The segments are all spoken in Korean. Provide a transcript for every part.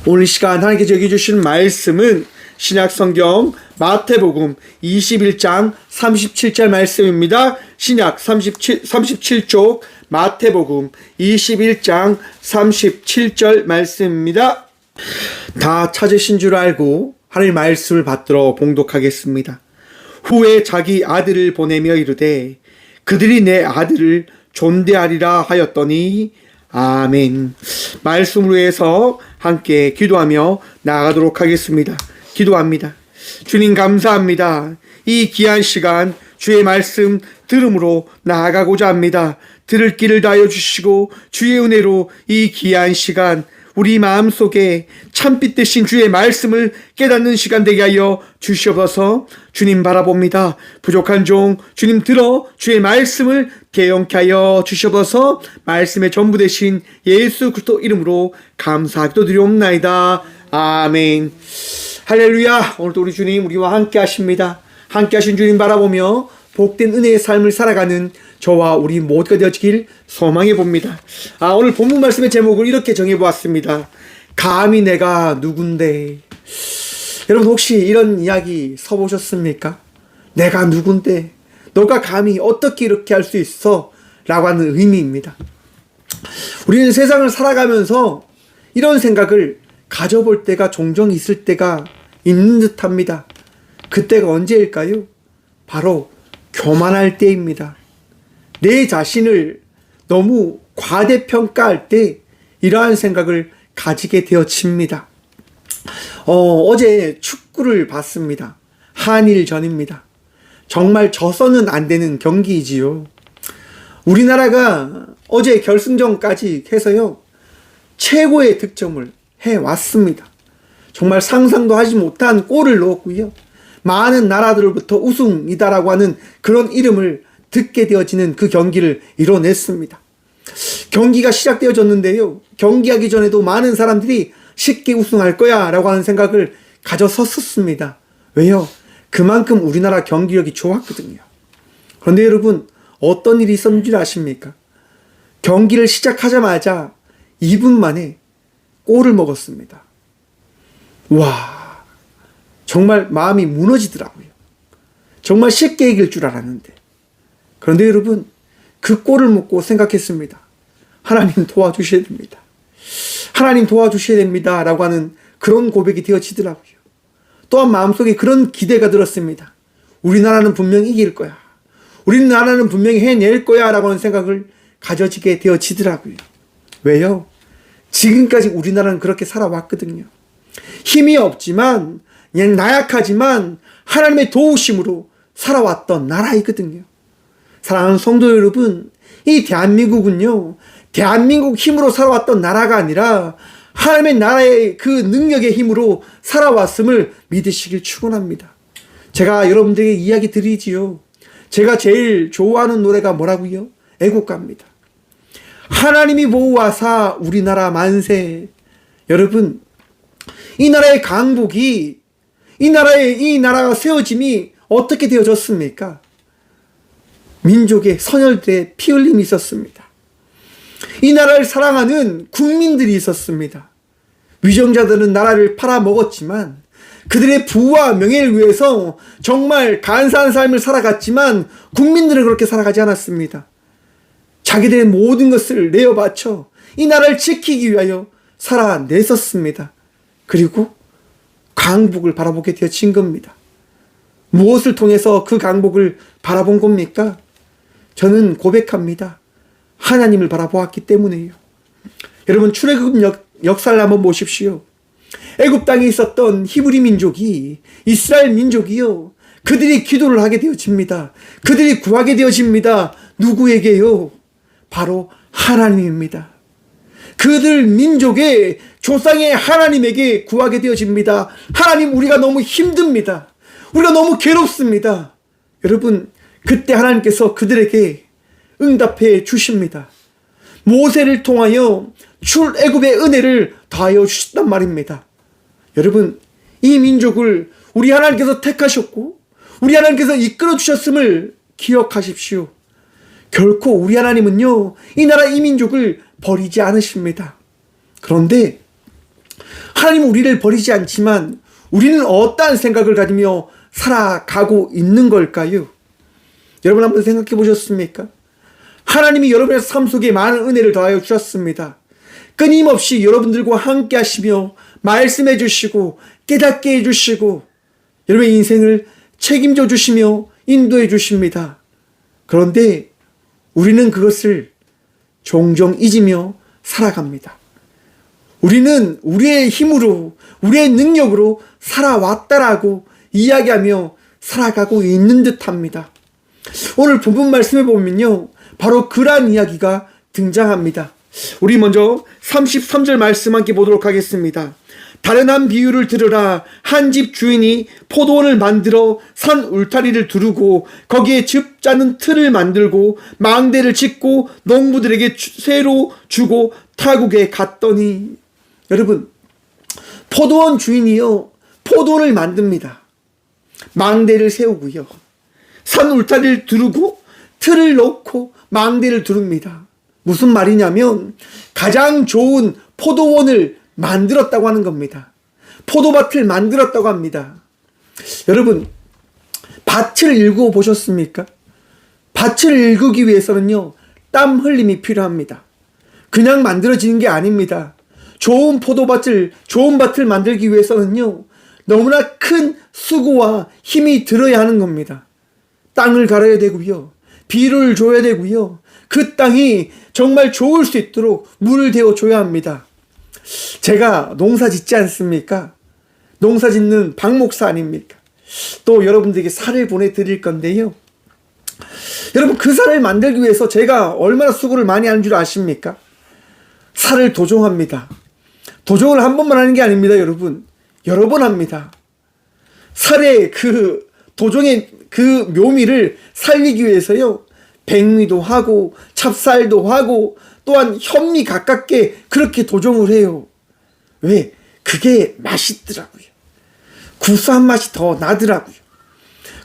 오늘 시간 하나님께서 여기 주신 말씀은 신약성경 마태복음 21장 37절 말씀입니다. 신약 37쪽 마태복음 21장 37절 말씀입니다. 다 찾으신 줄 알고 하나님의 말씀을 받들어 봉독하겠습니다. 후에 자기 아들을 보내며 이르되 그들이 내 아들을 존대하리라 하였더니 아멘. 말씀으로 해서 함께 기도하며 나아가도록 하겠습니다. 기도합니다. 주님 감사합니다. 이 귀한 시간 주의 말씀 들음으로 나아가고자 합니다. 들을 길을 다하여 주시고 주의 은혜로 이 귀한 시간 우리 마음속에 참빛 되신 주의 말씀을 깨닫는 시간 되게 하여 주시옵소서. 주님 바라봅니다. 부족한 종 주님 들어 주의 말씀을 개영케 하여 주시옵소서. 말씀의 전부 되신 예수 그리스도 이름으로 감사하기도 드리옵나이다. 아멘. 할렐루야. 오늘도 우리 주님 우리와 함께 하십니다. 함께 하신 주님 바라보며 복된 은혜의 삶을 살아가는 저와 우리 모두가 되어지길 소망해 봅니다. 오늘 본문 말씀의 제목을 이렇게 정해보았습니다. 감히 내가 누군데. 여러분 혹시 이런 이야기 써보셨습니까? 내가 누군데 너가 감히 어떻게 이렇게 할 수 있어? 라고 하는 의미입니다. 우리는 세상을 살아가면서 이런 생각을 가져볼 때가 종종 있을 때가 있는 듯 합니다. 그때가 언제일까요? 바로 교만할 때입니다. 내 자신을 너무 과대평가할 때 이러한 생각을 가지게 되어집니다. 어제 축구를 봤습니다. 한일전입니다. 정말 져서는 안 되는 경기이지요. 우리나라가 어제 결승전까지 해서요, 최고의 득점을 해왔습니다. 정말 상상도 하지 못한 골을 넣었고요. 많은 나라들로부터 우승이다라고 하는 그런 이름을 듣게 되어지는 그 경기를 이뤄냈습니다. 경기가 시작되어졌는데요. 경기하기 전에도 많은 사람들이 쉽게 우승할 거야 라고 하는 생각을 가져섰었습니다. 왜요? 그만큼 우리나라 경기력이 좋았거든요. 그런데 여러분 어떤 일이 있었는지 아십니까? 경기를 시작하자마자 2분 만에 골을 먹었습니다. 와, 정말 마음이 무너지더라고요. 정말 쉽게 이길 줄 알았는데. 그런데 여러분 그 골을 먹고 생각했습니다. 하나님 도와주셔야 됩니다. 하나님 도와주셔야 됩니다 라고 하는 그런 고백이 되어지더라고요. 또한 마음속에 그런 기대가 들었습니다. 우리나라는 분명히 이길 거야. 우리나라는 분명히 해낼 거야 라고 하는 생각을 가져지게 되어지더라고요. 왜요? 지금까지 우리나라는 그렇게 살아왔거든요. 힘이 없지만 그냥 나약하지만 하나님의 도우심으로 살아왔던 나라이거든요. 사랑하는 성도 여러분, 이 대한민국은요, 대한민국 힘으로 살아왔던 나라가 아니라 하나님의 나라의 그 능력의 힘으로 살아왔음을 믿으시길 축원합니다. 제가 여러분들에게 이야기 드리지요. 제가 제일 좋아하는 노래가 뭐라고요? 애국가입니다. 하나님이 보호하사 우리나라 만세. 여러분, 이 나라의 강국이 이 나라가 세워짐이 어떻게 되어졌습니까? 민족의 선열들의 피 흘림이 있었습니다. 이 나라를 사랑하는 국민들이 있었습니다. 위정자들은 나라를 팔아먹었지만 그들의 부와 명예를 위해서 정말 간사한 삶을 살아갔지만 국민들은 그렇게 살아가지 않았습니다. 자기들의 모든 것을 내어 바쳐 이 나라를 지키기 위하여 살아냈었습니다. 그리고 강복을 바라보게 되어진 겁니다. 무엇을 통해서 그 강복을 바라본 겁니까? 저는 고백합니다. 하나님을 바라보았기 때문에요. 여러분 출애굽 역사를 한번 보십시오. 애굽 땅에 있었던 히브리 민족이 이스라엘 민족이요. 그들이 기도를 하게 되어집니다. 그들이 구하게 되어집니다. 누구에게요? 바로 하나님입니다. 그들 민족의 조상의 하나님에게 구하게 되어집니다. 하나님 우리가 너무 힘듭니다. 우리가 너무 괴롭습니다. 여러분 그때 하나님께서 그들에게 응답해 주십니다. 모세를 통하여 출애굽의 은혜를 다하여 주셨단 말입니다. 여러분 이 민족을 우리 하나님께서 택하셨고 우리 하나님께서 이끌어 주셨음을 기억하십시오. 결코 우리 하나님은요 이 나라 이 민족을 버리지 않으십니다. 그런데 하나님은 우리를 버리지 않지만 우리는 어떠한 생각을 가지며 살아가고 있는 걸까요? 여러분 한번 생각해 보셨습니까? 하나님이 여러분의 삶 속에 많은 은혜를 더하여 주셨습니다. 끊임없이 여러분들과 함께 하시며 말씀해 주시고 깨닫게 해 주시고 여러분의 인생을 책임져 주시며 인도해 주십니다. 그런데 우리는 그것을 종종 잊으며 살아갑니다. 우리는 우리의 힘으로 우리의 능력으로 살아왔다라고 이야기하며 살아가고 있는 듯합니다. 오늘 본문 말씀에 보면요, 바로 그러한 이야기가 등장합니다. 우리 먼저 33절 말씀 함께 보도록 하겠습니다. 다른 한 비유를 들으라. 한 집 주인이 포도원을 만들어 산 울타리를 두르고 거기에 즙 짜는 틀을 만들고 망대를 짓고 농부들에게 쇠로 주고 타국에 갔더니, 여러분, 포도원 주인이요, 포도원을 만듭니다. 망대를 세우고요, 산 울타리를 두르고 틀을 놓고 망대를 두릅니다. 무슨 말이냐면 가장 좋은 포도원을 만들었다고 하는 겁니다. 포도밭을 만들었다고 합니다. 여러분, 밭을 일구어 보셨습니까? 밭을 일구기 위해서는요, 땀 흘림이 필요합니다. 그냥 만들어지는 게 아닙니다. 좋은 밭을 만들기 위해서는요, 너무나 큰 수고와 힘이 들어야 하는 겁니다. 땅을 갈아야 되고요, 비료를 줘야 되고요, 그 땅이 정말 좋을 수 있도록 물을 대어 줘야 합니다. 제가 농사 짓지 않습니까? 농사 짓는 박 목사 아닙니까? 또 여러분들에게 쌀을 보내드릴 건데요, 여러분, 그 쌀을 만들기 위해서 제가 얼마나 수고를 많이 하는 줄 아십니까? 쌀을 도종합니다. 도종을 한 번만 하는 게 아닙니다, 여러분. 여러 번 합니다. 쌀의 그 도종의 그 묘미를 살리기 위해서요, 백미도 하고 찹쌀도 하고 또한 현미 가깝게 그렇게 도종을 해요. 왜? 그게 맛있더라고요. 구수한 맛이 더 나더라고요.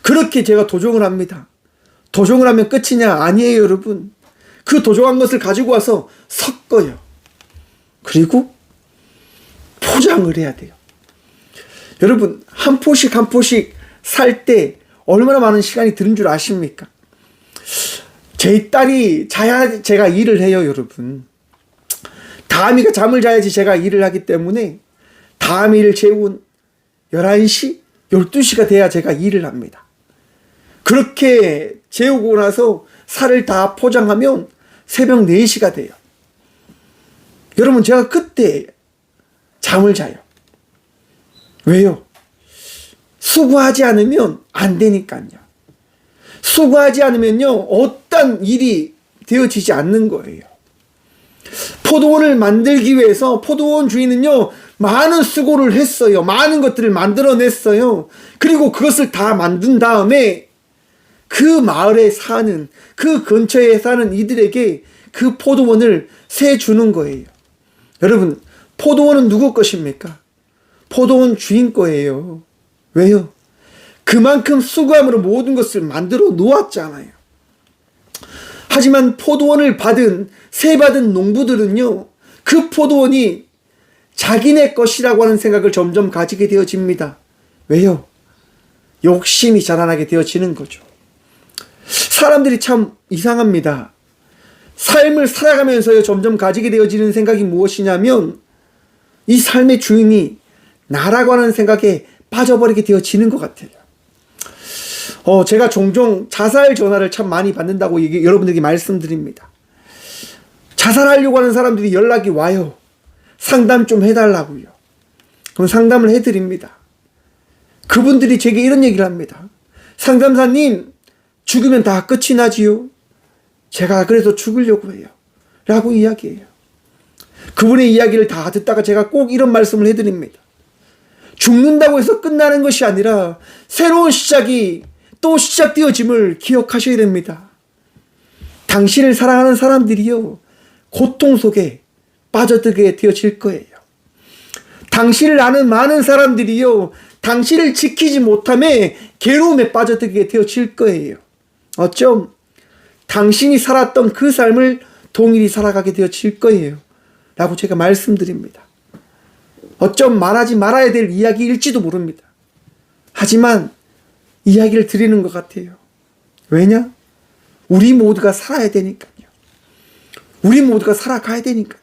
그렇게 제가 도종을 합니다. 도종을 하면 끝이냐? 아니에요, 여러분. 그 도종한 것을 가지고 와서 섞어요. 그리고 포장을 해야 돼요. 여러분, 한 포씩 한 포씩 살 때 얼마나 많은 시간이 드는 줄 아십니까? 제 딸이 자야 제가 일을 해요, 여러분. 다미가 잠을 자야지 제가 일을 하기 때문에 다미를 재운 11시, 12시가 돼야 제가 일을 합니다. 그렇게 재우고 나서 쌀을 다 포장하면 새벽 4시가 돼요. 여러분, 제가 그때 잠을 자요. 왜요? 수고하지 않으면 안 되니까요. 수고하지 않으면요, 어떤 일이 되어지지 않는 거예요. 포도원을 만들기 위해서 포도원 주인은요, 많은 수고를 했어요. 많은 것들을 만들어냈어요. 그리고 그것을 다 만든 다음에 그 마을에 사는, 그 근처에 사는 이들에게 그 포도원을 세 주는 거예요. 여러분, 포도원은 누구 것입니까? 포도원 주인 거예요. 왜요? 그만큼 수고함으로 모든 것을 만들어 놓았잖아요. 하지만 포도원을 세 받은 농부들은요, 그 포도원이 자기네 것이라고 하는 생각을 점점 가지게 되어집니다. 왜요? 욕심이 자라나게 되어지는 거죠. 사람들이 참 이상합니다. 삶을 살아가면서요, 점점 가지게 되어지는 생각이 무엇이냐면, 이 삶의 주인이 나라고 하는 생각에 빠져버리게 되어지는 것 같아요. 제가 종종 자살 전화를 참 많이 받는다고 여러분들에게 말씀드립니다. 자살하려고 하는 사람들이 연락이 와요. 상담 좀 해달라고요. 그럼 상담을 해드립니다. 그분들이 제게 이런 얘기를 합니다. 상담사님, 죽으면 다 끝이 나지요? 제가 그래서 죽으려고 해요. 라고 이야기해요. 그분의 이야기를 다 듣다가 제가 꼭 이런 말씀을 해드립니다. 죽는다고 해서 끝나는 것이 아니라 새로운 시작이 또 시작되어짐을 기억하셔야 됩니다. 당신을 사랑하는 사람들이요, 고통 속에 빠져들게 되어질 거예요. 당신을 아는 많은 사람들이요, 당신을 지키지 못함에 괴로움에 빠져들게 되어질 거예요. 어쩜 당신이 살았던 그 삶을 동일히 살아가게 되어질 거예요. 라고 제가 말씀드립니다. 어쩜 말하지 말아야 될 이야기일지도 모릅니다. 하지만 이야기를 드리는 것 같아요. 왜냐? 우리 모두가 살아야 되니까요. 우리 모두가 살아가야 되니까요.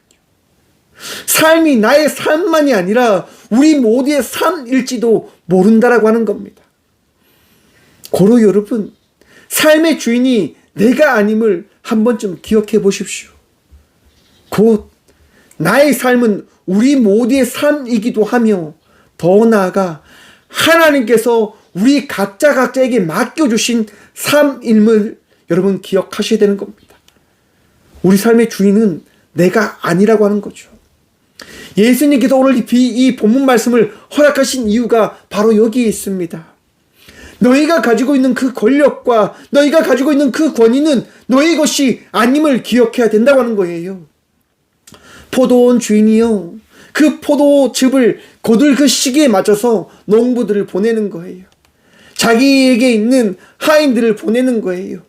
삶이 나의 삶만이 아니라 우리 모두의 삶일지도 모른다라고 하는 겁니다. 고로 여러분, 삶의 주인이 내가 아님을 한 번쯤 기억해 보십시오. 곧 나의 삶은 우리 모두의 삶이기도 하며 더 나아가 하나님께서 우리 각자에게 맡겨주신 삶임을 여러분 기억하셔야 되는 겁니다. 우리 삶의 주인은 내가 아니라고 하는 거죠. 예수님께서 오늘 이 본문 말씀을 허락하신 이유가 바로 여기에 있습니다. 너희가 가지고 있는 그 권력과 너희가 가지고 있는 그 권위는 너희 것이 아님을 기억해야 된다고 하는 거예요. 포도원 주인이요, 그 포도즙을 거둘 그 시기에 맞춰서 농부들을 보내는 거예요. 자기에게 있는 하인들을 보내는 거예요.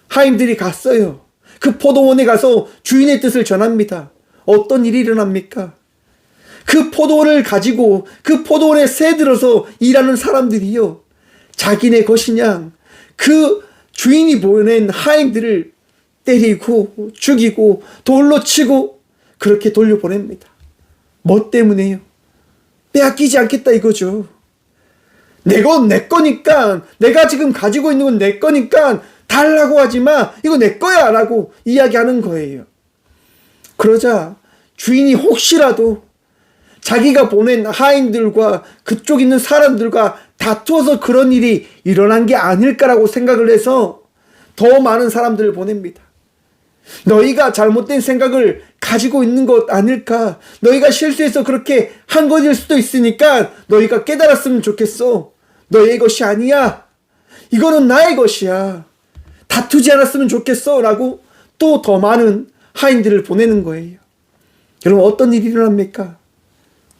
하인들이 갔어요. 그 포도원에 가서 주인의 뜻을 전합니다. 어떤 일이 일어납니까? 그 포도원을 가지고 그 포도원에 새들어서 일하는 사람들이요, 자기네 것이냐 그 주인이 보낸 하인들을 때리고 죽이고 돌로 치고 그렇게 돌려보냅니다. 뭐 때문에요? 빼앗기지 않겠다 이거죠. 내건 내 거니까, 내가 지금 가지고 있는 건 내 거니까 달라고 하지 마, 이거 내 거야 라고 이야기하는 거예요. 그러자 주인이 혹시라도 자기가 보낸 하인들과 그쪽 있는 사람들과 다투어서 그런 일이 일어난 게 아닐까라고 생각을 해서 더 많은 사람들을 보냅니다. 너희가 잘못된 생각을 가지고 있는 것 아닐까? 너희가 실수해서 그렇게 한 것일 수도 있으니까 너희가 깨달았으면 좋겠어. 너희의 것이 아니야. 이거는 나의 것이야. 다투지 않았으면 좋겠어. 라고 또 더 많은 하인들을 보내는 거예요. 여러분, 어떤 일이 일어납니까?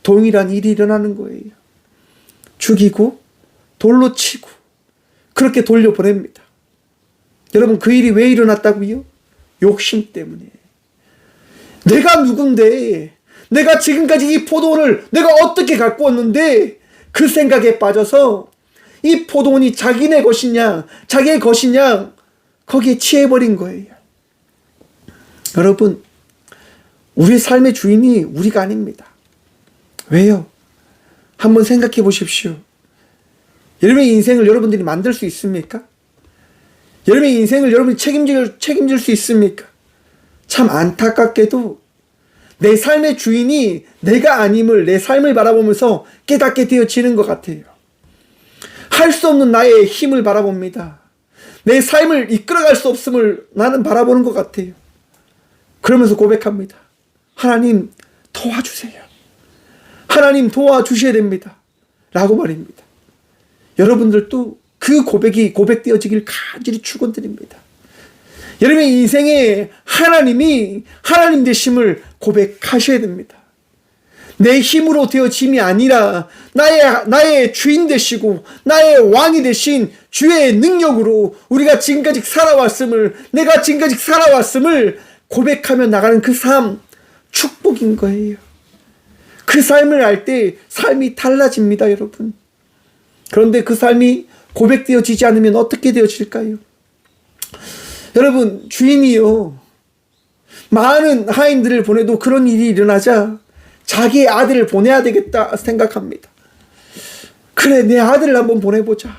동일한 일이 일어나는 거예요. 죽이고 돌로 치고 그렇게 돌려보냅니다. 여러분, 그 일이 왜 일어났다고요? 욕심 때문에. 내가 누군데, 내가 지금까지 이 포도원을 내가 어떻게 갖고 왔는데, 그 생각에 빠져서 이 포도원이 자기네 것이냐 자기의 것이냐 거기에 취해버린 거예요. 여러분, 우리 삶의 주인이 우리가 아닙니다. 왜요? 한번 생각해 보십시오. 여러분의 인생을 여러분들이 만들 수 있습니까? 여러분의 인생을 여러분이 책임질 수 있습니까? 참 안타깝게도 내 삶의 주인이 내가 아님을 내 삶을 바라보면서 깨닫게 되어지는 것 같아요. 할 수 없는 나의 힘을 바라봅니다. 내 삶을 이끌어갈 수 없음을 나는 바라보는 것 같아요. 그러면서 고백합니다. 하나님 도와주세요. 하나님 도와주셔야 됩니다. 라고 말입니다. 여러분들도 그 고백이 고백되어지길 간절히 축원드립니다. 여러분의 인생에 하나님이 하나님 되심을 고백하셔야 됩니다. 내 힘으로 되어짐이 아니라 나의 주인 되시고 나의 왕이 되신 주의 능력으로 우리가 지금까지 살아왔음을, 내가 지금까지 살아왔음을 고백하며 나가는 그 삶, 축복인 거예요. 그 삶을 알 때 삶이 달라집니다, 여러분. 그런데 그 삶이 고백되어지지 않으면 어떻게 되어질까요? 여러분, 주인이요, 많은 하인들을 보내도 그런 일이 일어나자 자기의 아들을 보내야 되겠다 생각합니다. 그래, 내 아들을 한번 보내보자.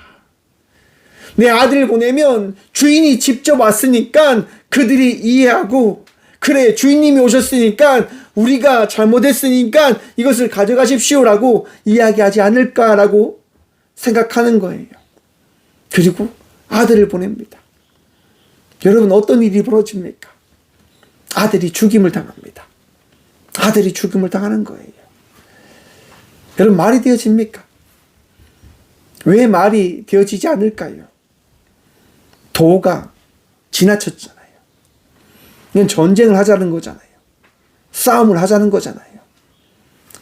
내 아들을 보내면 주인이 직접 왔으니까 그들이 이해하고, 그래, 주인님이 오셨으니까 우리가 잘못했으니까 이것을 가져가십시오라고 이야기하지 않을까라고 생각하는 거예요. 그리고 아들을 보냅니다. 여러분, 어떤 일이 벌어집니까? 아들이 죽임을 당합니다. 아들이 죽임을 당하는 거예요. 여러분, 말이 되어집니까? 왜 말이 되어지지 않을까요? 도가 지나쳤잖아요. 이건 전쟁을 하자는 거잖아요. 싸움을 하자는 거잖아요.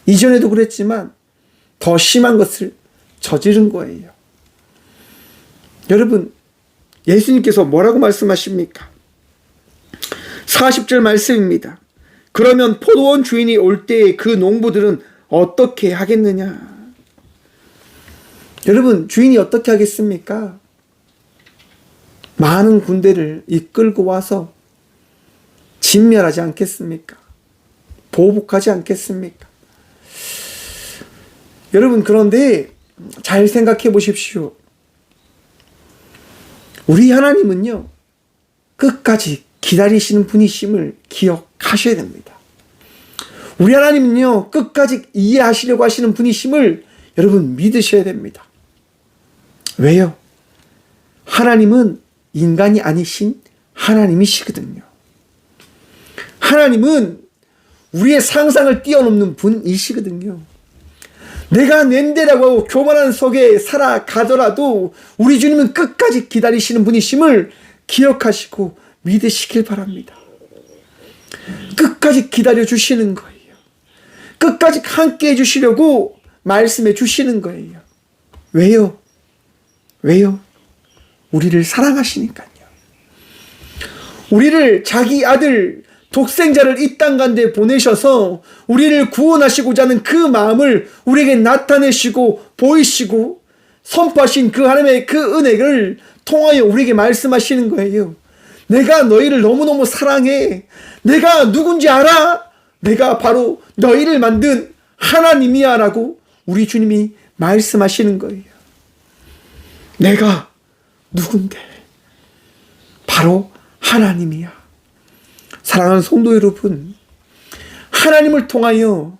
이전에도 그랬지만 더 심한 것을 저지른 거예요. 여러분, 예수님께서 뭐라고 말씀하십니까? 40절 말씀입니다. 그러면 포도원 주인이 올 때에 그 농부들은 어떻게 하겠느냐? 여러분, 주인이 어떻게 하겠습니까? 많은 군대를 이끌고 와서 진멸하지 않겠습니까? 보복하지 않겠습니까? 여러분, 그런데 잘 생각해 보십시오. 우리 하나님은요, 끝까지 기다리시는 분이심을 기억하셔야 됩니다. 우리 하나님은요, 끝까지 이해하시려고 하시는 분이심을 여러분 믿으셔야 됩니다. 왜요? 하나님은 인간이 아니신 하나님이시거든요. 하나님은 우리의 상상을 뛰어넘는 분이시거든요. 내가 낸데라고 하고 교만한 속에 살아가더라도 우리 주님은 끝까지 기다리시는 분이심을 기억하시고 믿으시길 바랍니다. 끝까지 기다려 주시는 거예요. 끝까지 함께 해주시려고 말씀해 주시는 거예요. 왜요? 왜요? 우리를 사랑하시니까요. 우리를 자기 아들 독생자를 이 땅 가운데 보내셔서 우리를 구원하시고자 하는 그 마음을 우리에게 나타내시고 보이시고 선포하신 그 하나님의 그 은혜를 통하여 우리에게 말씀하시는 거예요. 내가 너희를 너무너무 사랑해. 내가 누군지 알아? 내가 바로 너희를 만든 하나님이야 라고 우리 주님이 말씀하시는 거예요. 내가 누군데? 바로 하나님이야. 사랑하는 성도 여러분, 하나님을 통하여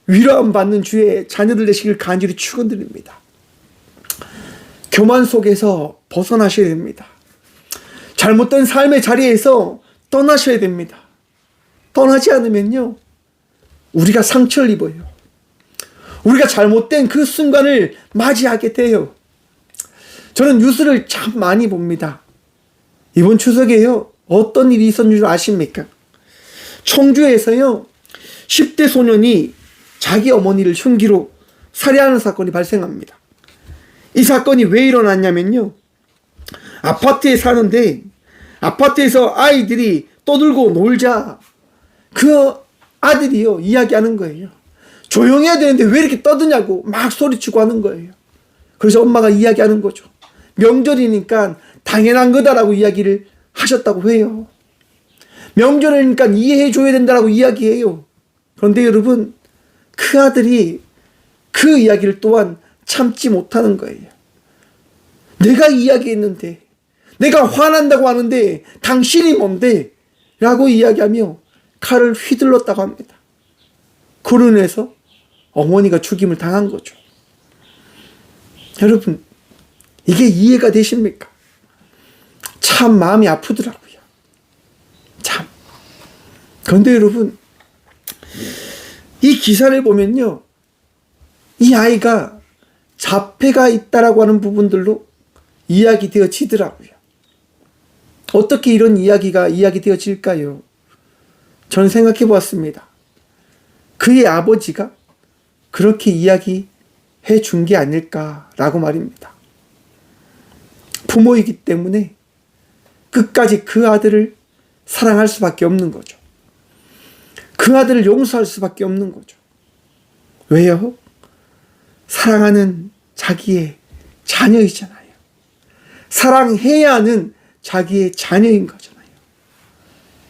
위로함 받는 주의 자녀들 되시길 간절히 축원드립니다. 교만 속에서 벗어나셔야 됩니다. 잘못된 삶의 자리에서 떠나셔야 됩니다. 떠나지 않으면요, 우리가 상처를 입어요. 우리가 잘못된 그 순간을 맞이하게 돼요. 저는 뉴스를 참 많이 봅니다. 이번 추석에요, 어떤 일이 있었는 줄 아십니까? 청주에서요, 10대 소년이 자기 어머니를 흉기로 살해하는 사건이 발생합니다. 이 사건이 왜 일어났냐면요, 아파트에 사는데 아파트에서 아이들이 떠들고 놀자 그 아들이요 이야기하는 거예요. 조용해야 되는데 왜 이렇게 떠드냐고 막 소리치고 하는 거예요. 그래서 엄마가 이야기하는 거죠. 명절이니까 당연한 거다라고 이야기를 하셨다고 해요. 명절이니까 이해해 줘야 된다라고 이야기해요. 그런데 여러분, 그 아들이 그 이야기를 또한 참지 못하는 거예요. 내가 이야기했는데, 내가 화난다고 하는데 당신이 뭔데? 라고 이야기하며 칼을 휘둘렀다고 합니다. 그로 인해서 어머니가 죽임을 당한 거죠. 여러분, 이게 이해가 되십니까? 참 마음이 아프더라고요. 참. 그런데 여러분, 이 기사를 보면요, 이 아이가 자폐가 있다라고 하는 부분들로 이야기되어지더라고요. 어떻게 이런 이야기가 이야기되어질까요? 저는 생각해 보았습니다. 그의 아버지가 그렇게 이야기해 준 게 아닐까라고 말입니다. 부모이기 때문에 끝까지 그 아들을 사랑할 수밖에 없는 거죠. 그 아들을 용서할 수밖에 없는 거죠. 왜요? 사랑하는 자기의 자녀이잖아요. 사랑해야 하는 자기의 자녀인 거잖아요.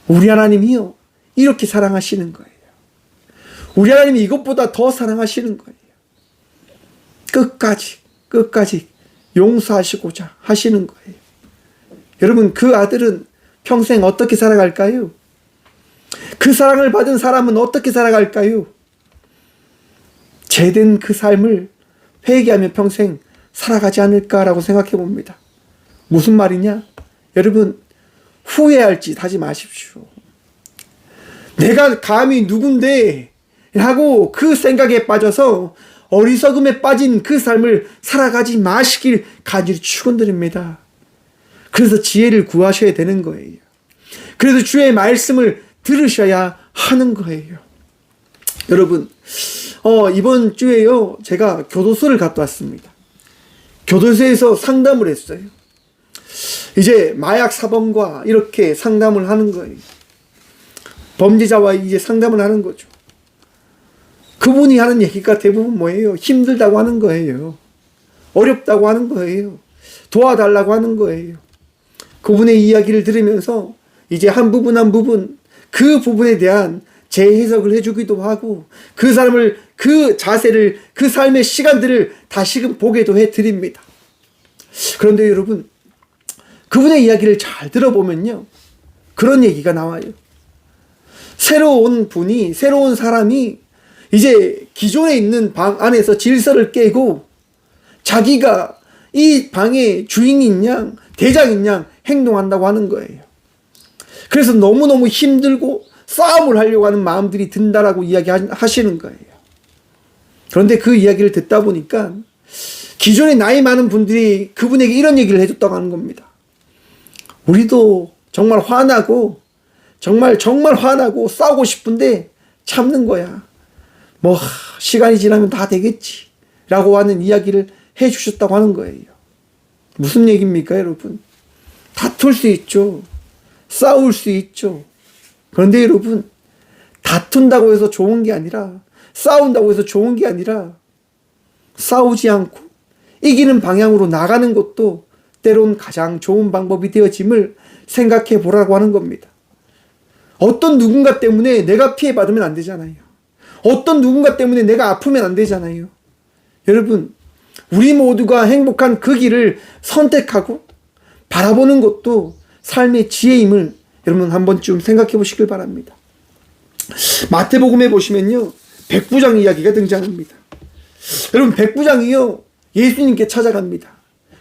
우리 하나님이요, 이렇게 사랑하시는 거예요. 우리 하나님이 이것보다 더 사랑하시는 거예요. 끝까지 용서하시고자 하시는 거예요. 여러분, 그 아들은 평생 어떻게 살아갈까요? 그 사랑을 받은 사람은 어떻게 살아갈까요? 죄된 그 삶을 회개하며 평생 살아가지 않을까라고 생각해 봅니다. 무슨 말이냐? 여러분, 후회할 짓 하지 마십시오. 내가 감히 누군데? 라고 그 생각에 빠져서 어리석음에 빠진 그 삶을 살아가지 마시길 간절히 축원드립니다. 그래서 지혜를 구하셔야 되는 거예요. 그래서 주의 말씀을 들으셔야 하는 거예요. 여러분, 이번 주에요, 제가 교도소를 갔다 왔습니다. 교도소에서 상담을 했어요. 이제 마약 사범과 이렇게 상담을 하는 거예요. 범죄자와 이제 상담을 하는 거죠. 그분이 하는 얘기가 대부분 뭐예요? 힘들다고 하는 거예요. 어렵다고 하는 거예요. 도와달라고 하는 거예요. 그분의 이야기를 들으면서 이제 한 부분 한 부분 그 부분에 대한 재해석을 해주기도 하고 그 사람을 그 자세를 그 삶의 시간들을 다시금 보게도 해드립니다. 그런데 여러분 그분의 이야기를 잘 들어보면요 그런 얘기가 나와요. 새로운 사람이 이제 기존에 있는 방 안에서 질서를 깨고 자기가 이 방의 주인인 양 대장인 양 행동한다고 하는 거예요. 그래서 너무너무 힘들고 싸움을 하려고 하는 마음들이 든다라고 이야기하시는 거예요. 그런데 그 이야기를 듣다 보니까 기존에 나이 많은 분들이 그분에게 이런 얘기를 해줬다고 하는 겁니다. 우리도 정말 화나고 정말 화나고 싸우고 싶은데 참는 거야. 뭐 시간이 지나면 다 되겠지 라고 하는 이야기를 해주셨다고 하는 거예요. 무슨 얘기입니까 여러분? 다툴 수 있죠. 싸울 수 있죠. 그런데 여러분 다툰다고 해서 좋은 게 아니라 싸운다고 해서 좋은 게 아니라 싸우지 않고 이기는 방향으로 나가는 것도 때론 가장 좋은 방법이 되어짐을 생각해 보라고 하는 겁니다. 어떤 누군가 때문에 내가 피해받으면 안 되잖아요. 어떤 누군가 때문에 내가 아프면 안 되잖아요. 여러분 우리 모두가 행복한 그 길을 선택하고 바라보는 것도 삶의 지혜임을 여러분 한 번쯤 생각해 보시길 바랍니다. 마태복음에 보시면요 백부장 이야기가 등장합니다. 여러분 백부장이요 예수님께 찾아갑니다.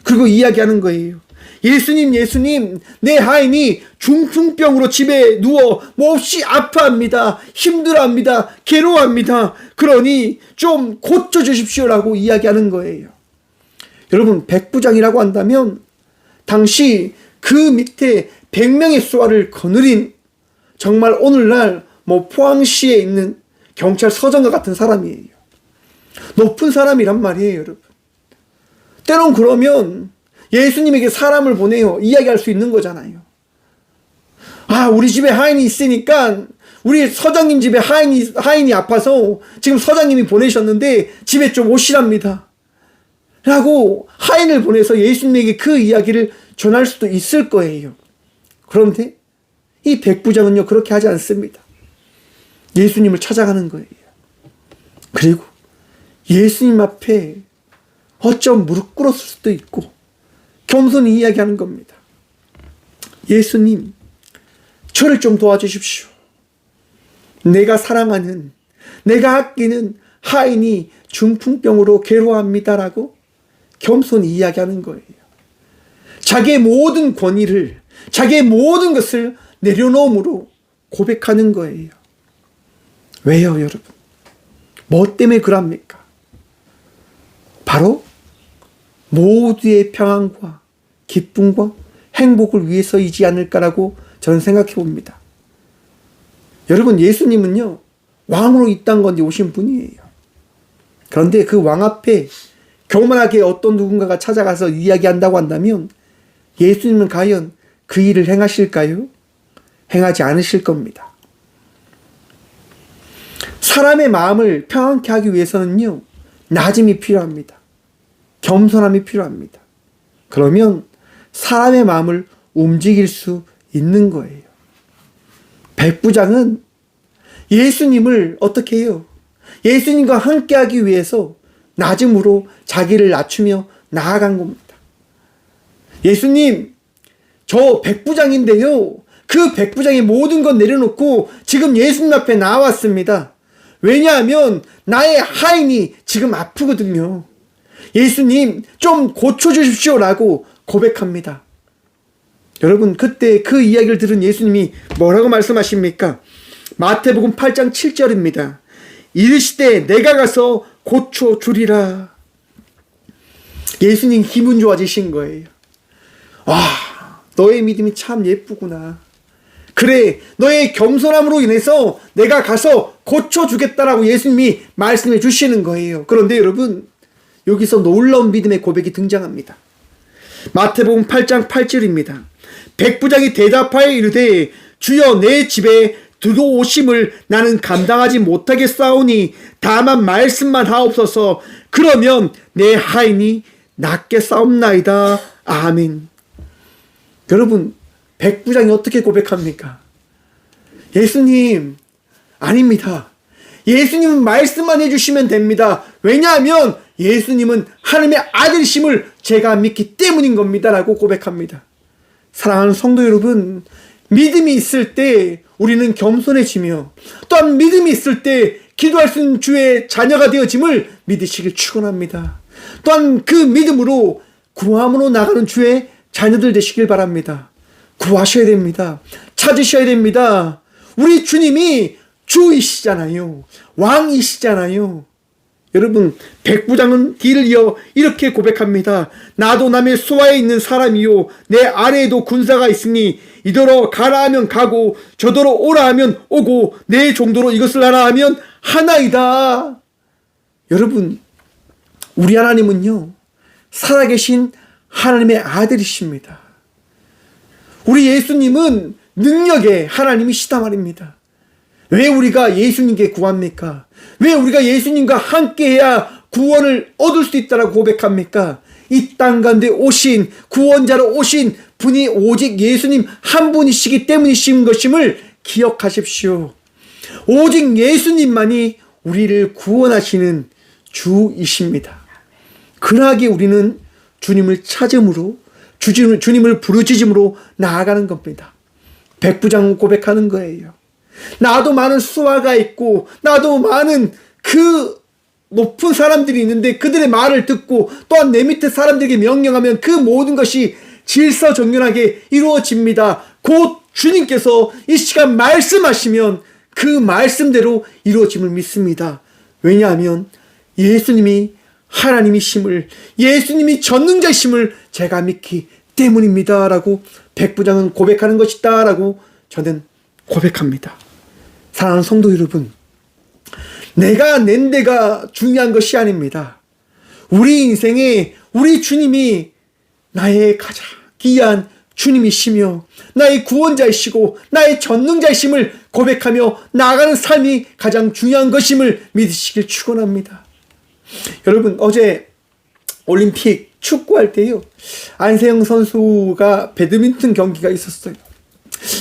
그리고 이야기하는 거예요. 예수님 내 하인이 중풍병으로 집에 누워 몹시 아파합니다. 힘들어합니다. 괴로워합니다. 그러니 좀 고쳐주십시오라고 이야기하는 거예요. 여러분 백부장이라고 한다면 당시 그 밑에 100명의 수하를 거느린 정말 오늘날 포항시에 있는 경찰서장과 같은 사람이에요. 높은 사람이란 말이에요 여러분. 때론 그러면 예수님에게 사람을 보내요 이야기할 수 있는 거잖아요. 우리 집에 하인이 있으니까 우리 서장님 집에 하인이 아파서 지금 서장님이 보내셨는데 집에 좀 오시랍니다 라고 하인을 보내서 예수님에게 그 이야기를 전할 수도 있을 거예요. 그런데 이 백부장은요 그렇게 하지 않습니다. 예수님을 찾아가는 거예요. 그리고 예수님 앞에 어쩜 무릎 꿇었을 수도 있고 겸손히 이야기하는 겁니다. 예수님 저를 좀 도와주십시오. 내가 사랑하는 내가 아끼는 하인이 중풍병으로 괴로워합니다라고 겸손히 이야기하는 거예요. 자기의 모든 권위를 자기의 모든 것을 내려놓음으로 고백하는 거예요. 왜요 여러분? 뭐 때문에 그럽니까? 바로 모두의 평안과 기쁨과 행복을 위해서이지 않을까라고 저는 생각해 봅니다. 여러분 예수님은요 왕으로 이 땅 건데 오신 분이에요. 그런데 그 왕 앞에 교만하게 어떤 누군가가 찾아가서 이야기한다고 한다면 예수님은 과연 그 일을 행하실까요? 행하지 않으실 겁니다. 사람의 마음을 평안케 하기 위해서는요 낮음이 필요합니다. 겸손함이 필요합니다. 그러면 사람의 마음을 움직일 수 있는 거예요. 백부장은 예수님을 어떻게 해요? 예수님과 함께 하기 위해서 낮음으로 자기를 낮추며 나아간 겁니다. 예수님, 저 백부장인데요. 그 백부장의 모든 것 내려놓고 지금 예수님 앞에 나왔습니다. 왜냐하면 나의 하인이 지금 아프거든요. 예수님 좀 고쳐주십시오라고 고백합니다. 여러분 그때 그 이야기를 들은 예수님이 뭐라고 말씀하십니까? 마태복음 8장 7절입니다. 이르시되 내가 가서 고쳐주리라. 예수님 기분 좋아지신 거예요. 와, 너의 믿음이 참 예쁘구나. 그래, 너의 겸손함으로 인해서 내가 가서 고쳐주겠다라고 예수님이 말씀해 주시는 거예요. 그런데 여러분 여기서 놀라운 믿음의 고백이 등장합니다. 마태복음 8장 8절입니다. 백부장이 대답하여 이르되 주여 내 집에 들어오심을 나는 감당하지 못하겠사오니 다만 말씀만 하옵소서. 그러면 내 하인이 낫겠사옵나이다. 아멘. 여러분, 백부장이 어떻게 고백합니까? 예수님, 아닙니다. 예수님은 말씀만 해주시면 됩니다. 왜냐하면 예수님은 하나님의 아들이심을 제가 믿기 때문인 겁니다. 라고 고백합니다. 사랑하는 성도 여러분, 믿음이 있을 때 우리는 겸손해지며, 또한 믿음이 있을 때 기도할 수 있는 주의 자녀가 되어짐을 믿으시길 축원합니다. 또한 그 믿음으로 구함으로 나가는 주의 자녀들 되시길 바랍니다. 구하셔야 됩니다. 찾으셔야 됩니다. 우리 주님이 주이시잖아요. 왕이시잖아요. 여러분, 백부장은 뒤를 이어 이렇게 고백합니다. 나도 남의 수하에 있는 사람이요 내 아래에도 군사가 있으니 이더러 가라 하면 가고 저더러 오라 하면 오고 내 정도로 이것을 하라 하면 하나이다. 여러분, 우리 하나님은요 살아계신 하나님의 아들이십니다. 우리 예수님은 능력의 하나님이시다 말입니다. 왜 우리가 예수님께 구합니까? 왜 우리가 예수님과 함께해야 구원을 얻을 수 있다라고 고백합니까? 이 땅 가운데 오신 구원자로 오신 분이 오직 예수님 한 분이시기 때문이신 것임을 기억하십시오. 오직 예수님만이 우리를 구원하시는 주이십니다. 그러하기에 우리는 주님을 찾음으로 주님을 부르짖음으로 나아가는 겁니다. 백부장은 고백하는 거예요. 나도 많은 수하가 있고 나도 많은 그 높은 사람들이 있는데 그들의 말을 듣고 또한 내 밑에 사람들에게 명령하면 그 모든 것이 질서정연하게 이루어집니다. 곧 주님께서 이 시간 말씀하시면 그 말씀대로 이루어짐을 믿습니다. 왜냐하면 예수님이 하나님이심을, 예수님이 전능자이심을 제가 믿기 때문입니다. 라고 백부장은 고백하는 것이다. 라고 저는 고백합니다. 사랑하는 성도 여러분, 내가 낸 데가 중요한 것이 아닙니다. 우리 인생에 우리 주님이 나의 가장 귀한 주님이시며 나의 구원자이시고 나의 전능자이심을 고백하며 나아가는 삶이 가장 중요한 것임을 믿으시길 축원합니다. 여러분, 어제 올림픽 축구할 때요 안세영 선수가 배드민턴 경기가 있었어요.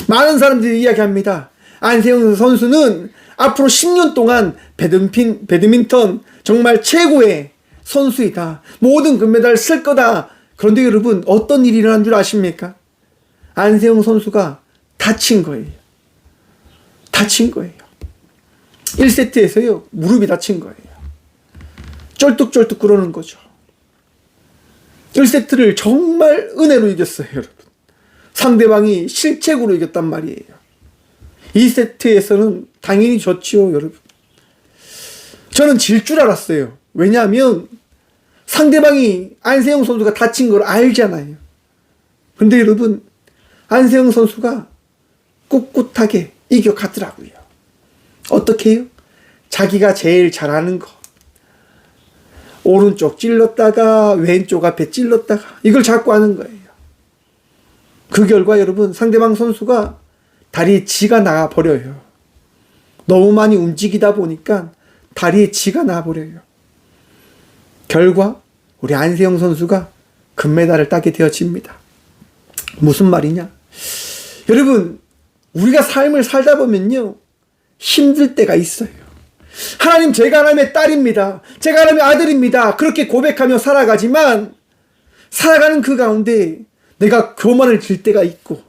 많은 사람들이 이야기합니다. 안세영 선수는 앞으로 10년 동안 배드민턴 정말 최고의 선수이다. 모든 금메달을 쓸 거다. 그런데 여러분, 어떤 일이 일어난 줄 아십니까? 안세영 선수가 다친 거예요. 다친 거예요. 1세트에서요 무릎이 다친 거예요. 쩔뚝쩔뚝 그러는 거죠. 1세트를 정말 은혜로 이겼어요, 여러분. 상대방이 실책으로 이겼단 말이에요. 2세트에서는 당연히 졌지요, 여러분. 저는 질 줄 알았어요. 왜냐하면 상대방이 안세영 선수가 다친 걸 알잖아요. 근데 여러분, 안세영 선수가 꿋꿋하게 이겨가더라고요. 어떻게 해요? 자기가 제일 잘하는 거. 오른쪽 찔렀다가 왼쪽 앞에 찔렀다가 이걸 자꾸 하는 거예요. 그 결과 여러분, 상대방 선수가 다리에 지가 나가버려요. 너무 많이 움직이다 보니까 다리에 지가 나가버려요. 결과 우리 안세영 선수가 금메달을 따게 되어집니다. 무슨 말이냐? 여러분, 우리가 삶을 살다 보면요 힘들 때가 있어요. 하나님, 제가 하나님의 딸입니다. 제가 하나님의 아들입니다. 그렇게 고백하며 살아가지만 살아가는 그 가운데 내가 교만을 질 때가 있고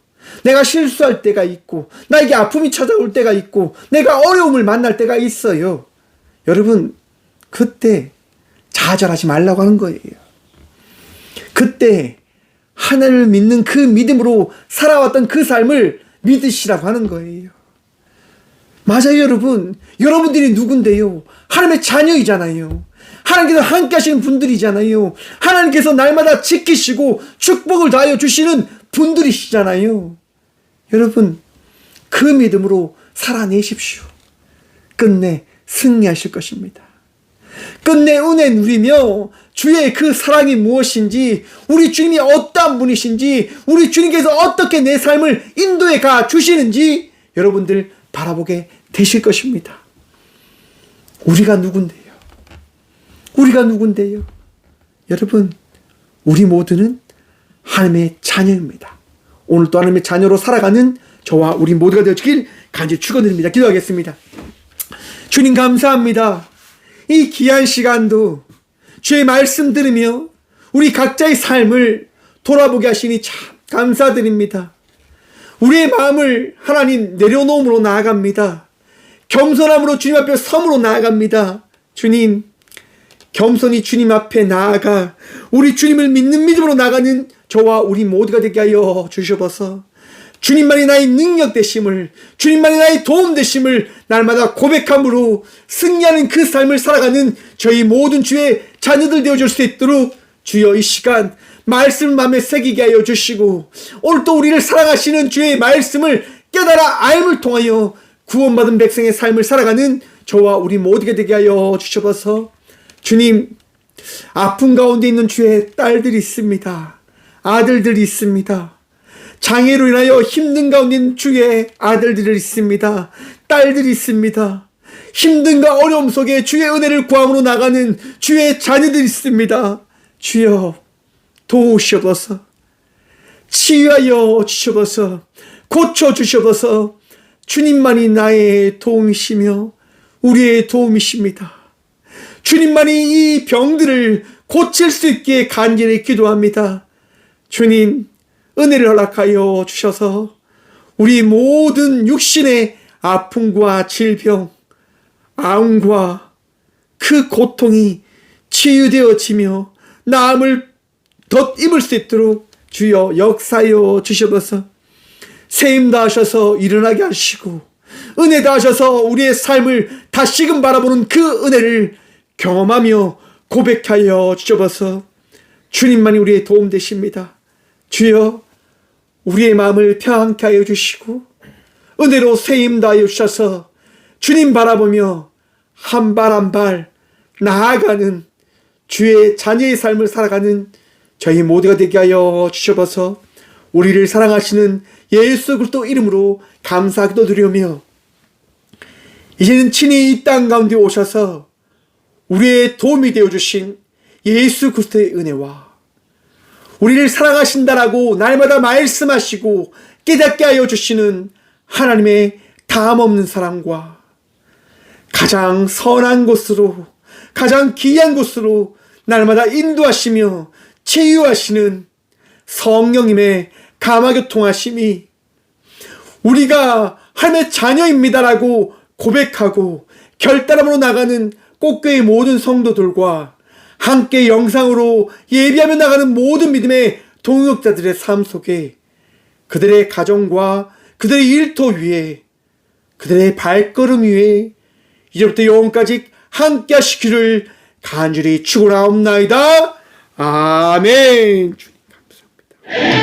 내가 실수할 때가 있고 나에게 아픔이 찾아올 때가 있고 내가 어려움을 만날 때가 있어요. 여러분, 그때 좌절하지 말라고 하는 거예요. 그때 하나님을 믿는 그 믿음으로 살아왔던 그 삶을 믿으시라고 하는 거예요. 맞아요, 여러분. 여러분들이 누군데요? 하나님의 자녀이잖아요. 하나님께서 함께 하시는 분들이잖아요. 하나님께서 날마다 지키시고 축복을 다하여 주시는 분들이시잖아요. 여러분, 그 믿음으로 살아내십시오. 끝내 승리하실 것입니다. 끝내 은혜 누리며 주의 그 사랑이 무엇인지, 우리 주님이 어떠한 분이신지, 우리 주님께서 어떻게 내 삶을 인도해 가 주시는지 여러분들 바라보게 되실 것입니다. 우리가 누군데요? 우리가 누군데요? 여러분, 우리 모두는 하나님의 자녀입니다. 오늘도 하나님의 자녀로 살아가는 저와 우리 모두가 되어지길 간절히 축원드립니다. 기도하겠습니다. 주님 감사합니다. 이 귀한 시간도 주의 말씀 들으며 우리 각자의 삶을 돌아보게 하시니 참 감사드립니다. 우리의 마음을 하나님 내려놓음으로 나아갑니다. 겸손함으로 주님 앞에 섬으로 나아갑니다. 주님, 겸손히 주님 앞에 나아가 우리 주님을 믿는 믿음으로 나가는 저와 우리 모두가 되게 하여 주시옵소서. 주님만이 나의 능력 되심을, 주님만이 나의 도움 되심을 날마다 고백함으로 승리하는 그 삶을 살아가는 저희 모든 주의 자녀들 되어줄 수 있도록 주여 이 시간 말씀 마음에 새기게 하여 주시고, 오늘 또 우리를 사랑하시는 주의 말씀을 깨달아 알을 통하여 구원받은 백성의 삶을 살아가는 저와 우리 모두가 되게 하여 주셔서, 주님, 아픔 가운데 있는 주의 딸들이 있습니다. 아들들이 있습니다. 장애로 인하여 힘든 가운데 있는 주의 아들들이 있습니다. 딸들이 있습니다. 힘든가 어려움 속에 주의 은혜를 구함으로 나가는 주의 자녀들이 있습니다. 주여 도우시옵소서. 치유하여 주시옵소서. 고쳐주시옵소서. 주님만이 나의 도움이시며 우리의 도움이십니다. 주님만이 이 병들을 고칠 수 있게 간절히 기도합니다. 주님, 은혜를 허락하여 주셔서 우리 모든 육신의 아픔과 질병, 암과 그 고통이 치유되어지며 나음을 덧입을 수 있도록 주여 역사하여 주셔서 세임 다하셔서 일어나게 하시고, 은혜 다하셔서 우리의 삶을 다시금 바라보는 그 은혜를 경험하며 고백하여 주셔서 주님만이 우리의 도움 되십니다. 주여, 우리의 마음을 평안케 하여 주시고 은혜로 세임 다하여 주셔서 주님 바라보며 한 발 한 발 나아가는 주의 자녀의 삶을 살아가는 저희 모두가 되게 하여 주셔서 우리를 사랑하시는 예수 그리스도 이름으로 감사기도 드리며, 이제는 친히 이 땅 가운데 오셔서 우리의 도움이 되어주신 예수 그리스도의 은혜와 우리를 사랑하신다라고 날마다 말씀하시고 깨닫게 하여 주시는 하나님의 다함없는 사랑과 가장 선한 곳으로, 가장 귀한 곳으로 날마다 인도하시며 치유하시는 성령님의 감화교통하심이 우리가 하나님의 자녀입니다라고 고백하고 결단함으로 나가는 꽃교회 모든 성도들과 함께 영상으로 예비하며 나가는 모든 믿음의 동역자들의 삶 속에 그들의 가정과 그들의 일터 위에 그들의 발걸음 위에 이제부터 영원까지 함께 하시기를 간절히 축원하옵나이다. 아멘. 주님 감사합니다.